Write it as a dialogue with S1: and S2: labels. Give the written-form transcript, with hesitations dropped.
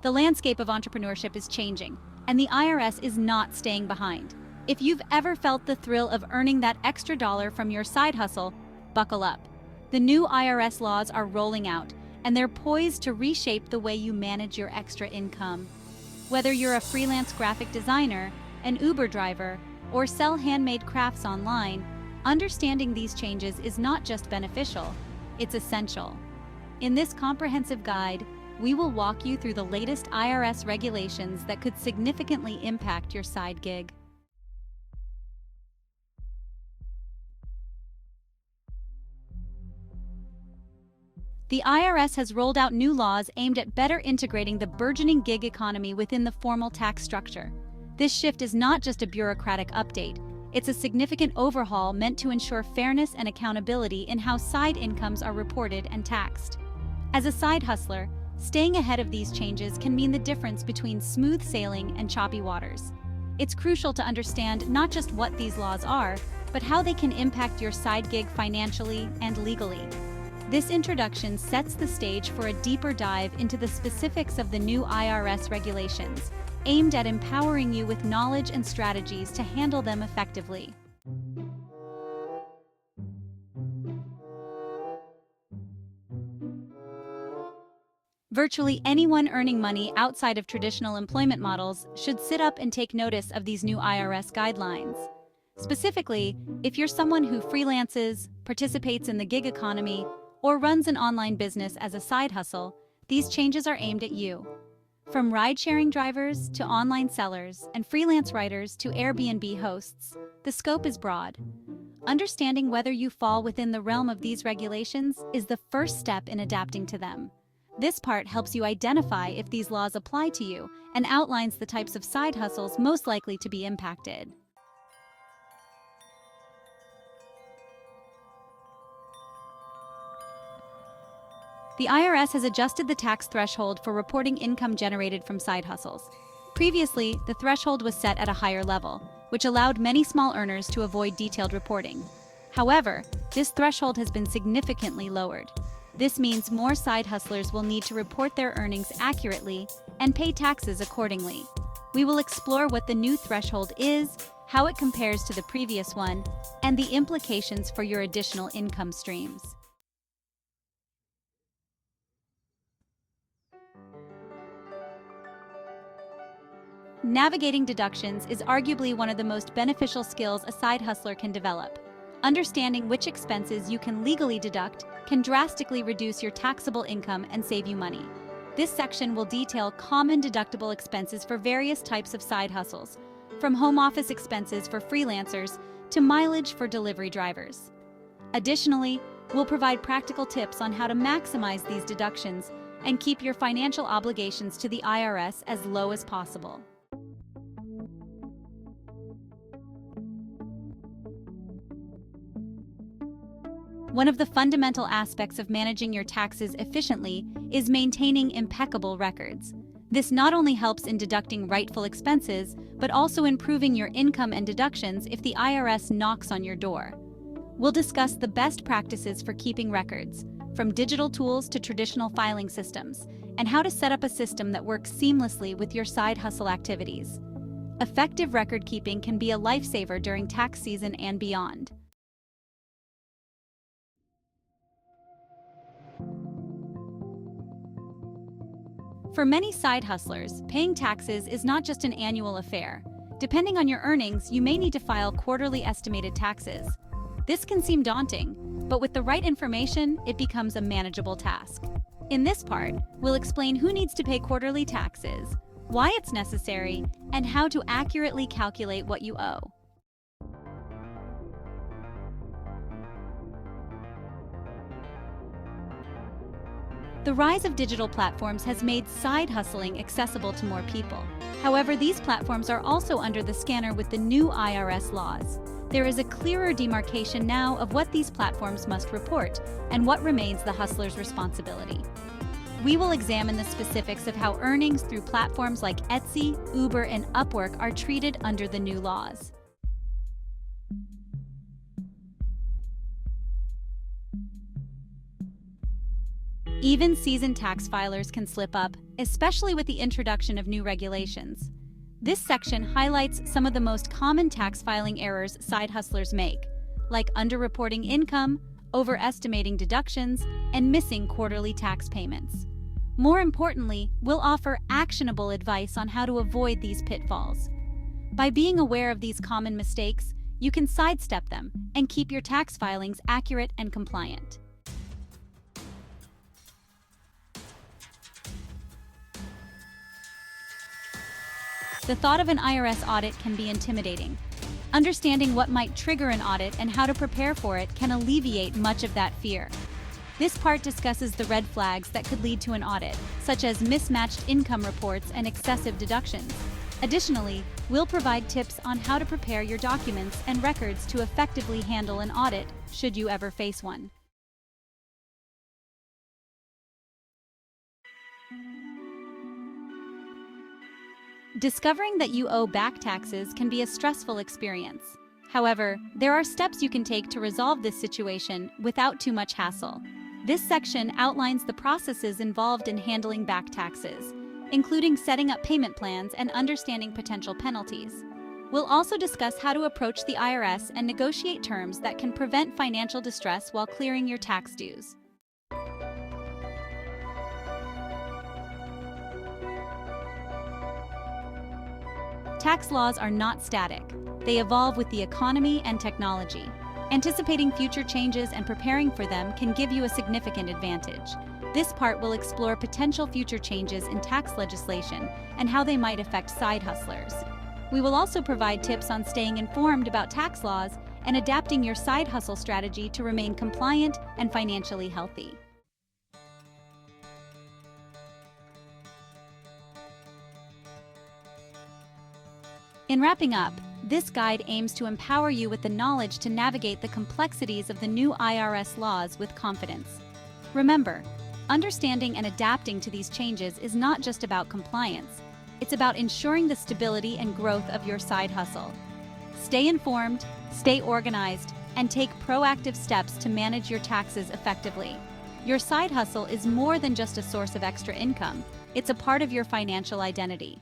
S1: The landscape of entrepreneurship is changing, and the IRS is not staying behind. If you've ever felt the thrill of earning that extra dollar from your side hustle, buckle up. The new IRS laws are rolling out, and they're poised to reshape the way you manage your extra income. Whether you're a freelance graphic designer, an Uber driver, or sell handmade crafts online, understanding these changes is not just beneficial, it's essential. In this comprehensive guide, we will walk you through the latest IRS regulations that could significantly impact your side gig. The IRS has rolled out new laws aimed at better integrating the burgeoning gig economy within the formal tax structure. This shift is not just a bureaucratic update, it's a significant overhaul meant to ensure fairness and accountability in how side incomes are reported and taxed. As a side hustler, staying ahead of these changes can mean the difference between smooth sailing and choppy waters. It's crucial to understand not just what these laws are, but how they can impact your side gig financially and legally. This introduction sets the stage for a deeper dive into the specifics of the new IRS regulations, aimed at empowering you with knowledge and strategies to handle them effectively. Virtually anyone earning money outside of traditional employment models should sit up and take notice of these new IRS guidelines. Specifically, if you're someone who freelances, participates in the gig economy, or runs an online business as a side hustle, these changes are aimed at you. From ride-sharing drivers to online sellers and freelance writers to Airbnb hosts, the scope is broad. Understanding whether you fall within the realm of these regulations is the first step in adapting to them. This part helps you identify if these laws apply to you and outlines the types of side hustles most likely to be impacted. The IRS has adjusted the tax threshold for reporting income generated from side hustles. Previously, the threshold was set at a higher level, which allowed many small earners to avoid detailed reporting. However, this threshold has been significantly lowered. This means more side hustlers will need to report their earnings accurately and pay taxes accordingly. We will explore what the new threshold is, how it compares to the previous one, and the implications for your additional income streams. Navigating deductions is arguably one of the most beneficial skills a side hustler can develop. Understanding which expenses you can legally deduct can drastically reduce your taxable income and save you money. This section will detail common deductible expenses for various types of side hustles, from home office expenses for freelancers to mileage for delivery drivers. Additionally, we'll provide practical tips on how to maximize these deductions and keep your financial obligations to the IRS as low as possible. One of the fundamental aspects of managing your taxes efficiently is maintaining impeccable records. This not only helps in deducting rightful expenses, but also improving your income and deductions if the IRS knocks on your door. We'll discuss the best practices for keeping records, from digital tools to traditional filing systems, and how to set up a system that works seamlessly with your side hustle activities. Effective record keeping can be a lifesaver during tax season and beyond. For many side hustlers, paying taxes is not just an annual affair. Depending on your earnings, you may need to file quarterly estimated taxes. This can seem daunting, but with the right information, it becomes a manageable task. In this part, we'll explain who needs to pay quarterly taxes, why it's necessary, and how to accurately calculate what you owe. The rise of digital platforms has made side hustling accessible to more people. However, these platforms are also under the scanner with the new IRS laws. There is a clearer demarcation now of what these platforms must report and what remains the hustler's responsibility. We will examine the specifics of how earnings through platforms like Etsy, Uber, and Upwork are treated under the new laws. Even seasoned tax filers can slip up, especially with the introduction of new regulations. This section highlights some of the most common tax filing errors side hustlers make, like underreporting income, overestimating deductions, and missing quarterly tax payments. More importantly, we'll offer actionable advice on how to avoid these pitfalls. By being aware of these common mistakes, you can sidestep them and keep your tax filings accurate and compliant. The thought of an IRS audit can be intimidating. Understanding what might trigger an audit and how to prepare for it can alleviate much of that fear. This part discusses the red flags that could lead to an audit, such as mismatched income reports and excessive deductions. Additionally, we'll provide tips on how to prepare your documents and records to effectively handle an audit, should you ever face one. Discovering that you owe back taxes can be a stressful experience. However, there are steps you can take to resolve this situation without too much hassle. This section outlines the processes involved in handling back taxes, including setting up payment plans and understanding potential penalties. We'll also discuss how to approach the IRS and negotiate terms that can prevent financial distress while clearing your tax dues. Tax laws are not static. They evolve with the economy and technology. Anticipating future changes and preparing for them can give you a significant advantage. This part will explore potential future changes in tax legislation and how they might affect side hustlers. We will also provide tips on staying informed about tax laws and adapting your side hustle strategy to remain compliant and financially healthy. In wrapping up, this guide aims to empower you with the knowledge to navigate the complexities of the new IRS laws with confidence. Remember, understanding and adapting to these changes is not just about compliance. It's about ensuring the stability and growth of your side hustle. Stay informed, stay organized, and take proactive steps to manage your taxes effectively. Your side hustle is more than just a source of extra income. It's a part of your financial identity.